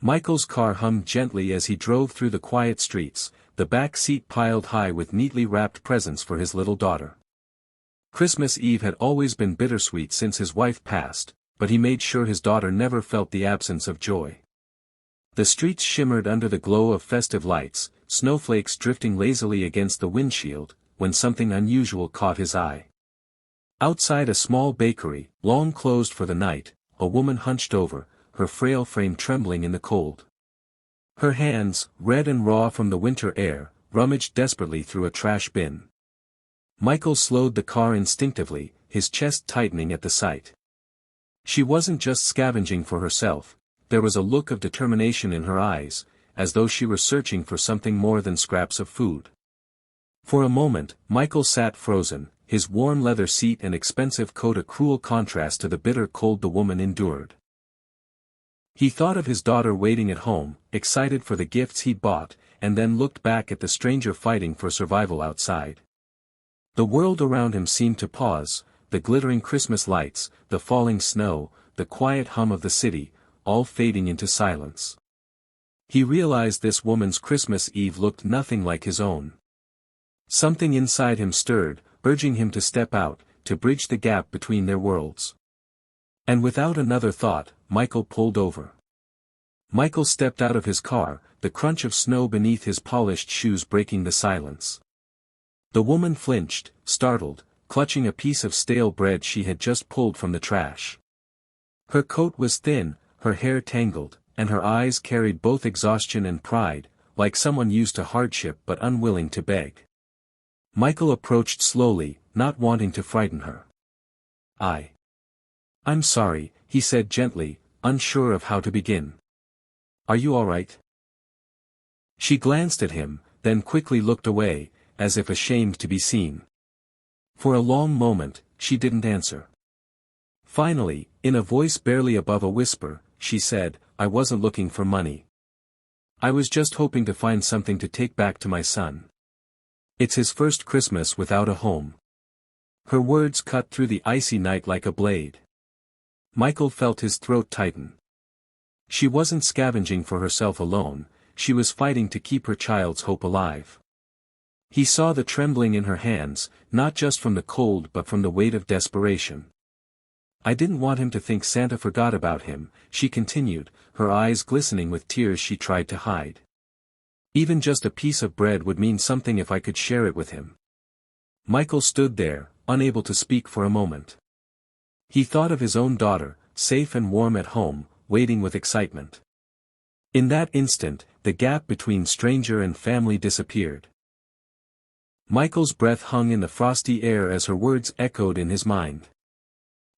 Michael's car hummed gently as he drove through the quiet streets, the back seat piled high with neatly wrapped presents for his little daughter. Christmas Eve had always been bittersweet since his wife passed, but he made sure his daughter never felt the absence of joy. The streets shimmered under the glow of festive lights, snowflakes drifting lazily against the windshield, when something unusual caught his eye. Outside a small bakery, long closed for the night, a woman hunched over, her frail frame trembling in the cold. Her hands, red and raw from the winter air, rummaged desperately through a trash bin. Michael slowed the car instinctively, his chest tightening at the sight. She wasn't just scavenging for herself, there was a look of determination in her eyes, as though she were searching for something more than scraps of food. For a moment, Michael sat frozen, his warm leather seat and expensive coat a cruel contrast to the bitter cold the woman endured. He thought of his daughter waiting at home, excited for the gifts he'd bought, and then looked back at the stranger fighting for survival outside. The world around him seemed to pause, the glittering Christmas lights, the falling snow, the quiet hum of the city, all fading into silence. He realized this woman's Christmas Eve looked nothing like his own. Something inside him stirred, urging him to step out, to bridge the gap between their worlds. And without another thought, Michael pulled over. Michael stepped out of his car, the crunch of snow beneath his polished shoes breaking the silence. The woman flinched, startled, clutching a piece of stale bread she had just pulled from the trash. Her coat was thin, her hair tangled, and her eyes carried both exhaustion and pride, like someone used to hardship but unwilling to beg. Michael approached slowly, not wanting to frighten her. I'm sorry, he said gently, unsure of how to begin. Are you all right? She glanced at him, then quickly looked away, as if ashamed to be seen. For a long moment, she didn't answer. Finally, in a voice barely above a whisper, she said, I wasn't looking for money. I was just hoping to find something to take back to my son. It's his first Christmas without a home. Her words cut through the icy night like a blade. Michael felt his throat tighten. She wasn't scavenging for herself alone, she was fighting to keep her child's hope alive. He saw the trembling in her hands, not just from the cold but from the weight of desperation. I didn't want him to think Santa forgot about him, she continued, her eyes glistening with tears she tried to hide. Even just a piece of bread would mean something if I could share it with him. Michael stood there, unable to speak for a moment. He thought of his own daughter, safe and warm at home, waiting with excitement. In that instant, the gap between stranger and family disappeared. Michael's breath hung in the frosty air as her words echoed in his mind.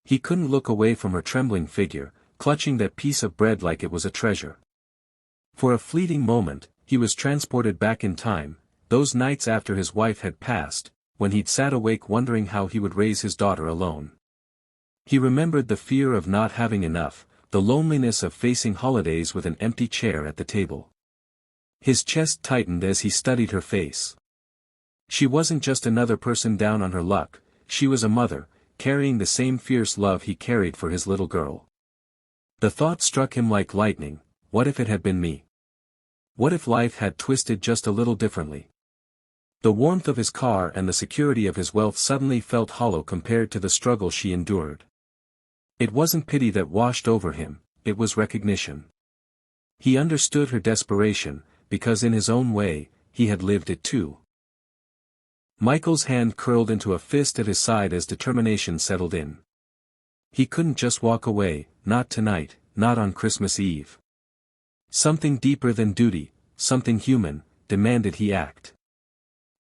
He couldn't look away from her trembling figure, clutching that piece of bread like it was a treasure. For a fleeting moment, he was transported back in time, those nights after his wife had passed, when he'd sat awake wondering how he would raise his daughter alone. He remembered the fear of not having enough, the loneliness of facing holidays with an empty chair at the table. His chest tightened as he studied her face. She wasn't just another person down on her luck, she was a mother, carrying the same fierce love he carried for his little girl. The thought struck him like lightning, what if it had been me? What if life had twisted just a little differently? The warmth of his car and the security of his wealth suddenly felt hollow compared to the struggle she endured. It wasn't pity that washed over him, it was recognition. He understood her desperation, because in his own way, he had lived it too. Michael's hand curled into a fist at his side as determination settled in. He couldn't just walk away, not tonight, not on Christmas Eve. Something deeper than duty, something human, demanded he act.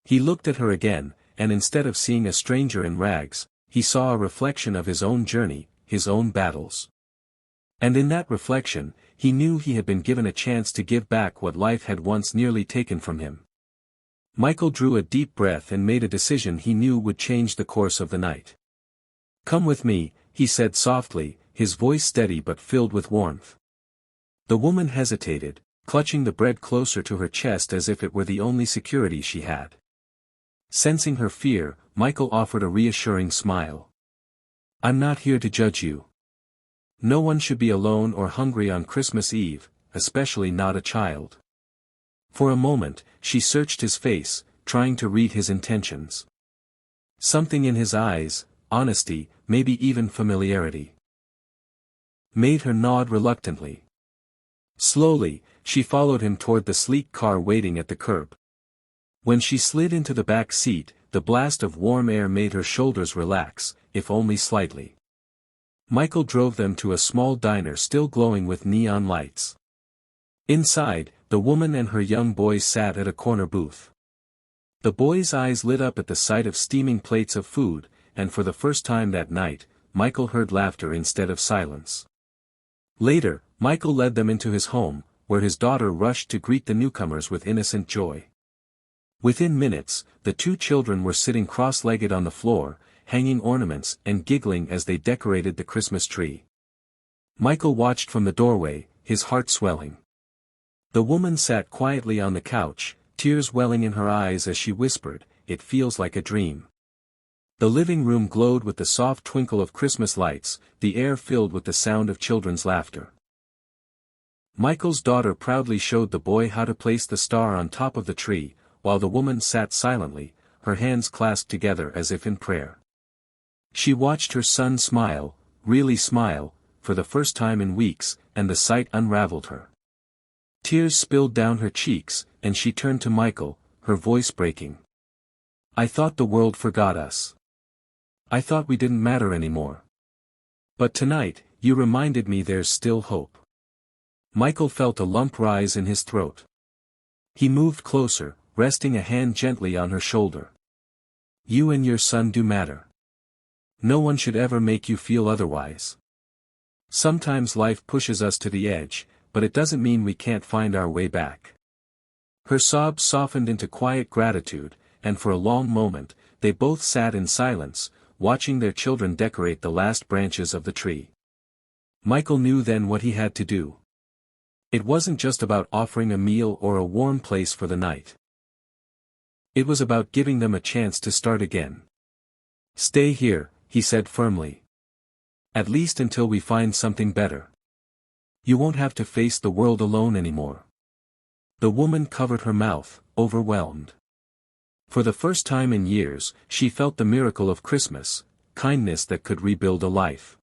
He looked at her again, and instead of seeing a stranger in rags, he saw a reflection of his own journey, his own battles. And in that reflection, he knew he had been given a chance to give back what life had once nearly taken from him. Michael drew a deep breath and made a decision he knew would change the course of the night. Come with me, he said softly, his voice steady but filled with warmth. The woman hesitated, clutching the bread closer to her chest as if it were the only security she had. Sensing her fear, Michael offered a reassuring smile. I'm not here to judge you. No one should be alone or hungry on Christmas Eve, especially not a child. For a moment, she searched his face, trying to read his intentions. Something in his eyes, honesty, maybe even familiarity, made her nod reluctantly. Slowly, she followed him toward the sleek car waiting at the curb. When she slid into the back seat, the blast of warm air made her shoulders relax, if only slightly. Michael drove them to a small diner still glowing with neon lights. Inside, the woman and her young boy sat at a corner booth. The boy's eyes lit up at the sight of steaming plates of food, and for the first time that night, Michael heard laughter instead of silence. Later, Michael led them into his home, where his daughter rushed to greet the newcomers with innocent joy. Within minutes, the two children were sitting cross-legged on the floor, hanging ornaments and giggling as they decorated the Christmas tree. Michael watched from the doorway, his heart swelling. The woman sat quietly on the couch, tears welling in her eyes as she whispered, "It feels like a dream." The living room glowed with the soft twinkle of Christmas lights, the air filled with the sound of children's laughter. Michael's daughter proudly showed the boy how to place the star on top of the tree, while the woman sat silently, her hands clasped together as if in prayer. She watched her son smile, really smile, for the first time in weeks, and the sight unraveled her. Tears spilled down her cheeks, and she turned to Michael, her voice breaking. "I thought the world forgot us. I thought we didn't matter anymore. But tonight, you reminded me there's still hope." Michael felt a lump rise in his throat. He moved closer, resting a hand gently on her shoulder. "You and your son do matter. No one should ever make you feel otherwise. Sometimes life pushes us to the edge, but it doesn't mean we can't find our way back." Her sobs softened into quiet gratitude, and for a long moment, they both sat in silence, watching their children decorate the last branches of the tree. Michael knew then what he had to do. It wasn't just about offering a meal or a warm place for the night. It was about giving them a chance to start again. "Stay here," he said firmly. "At least until we find something better. You won't have to face the world alone anymore." The woman covered her mouth, overwhelmed. For the first time in years, she felt the miracle of Christmas, kindness that could rebuild a life.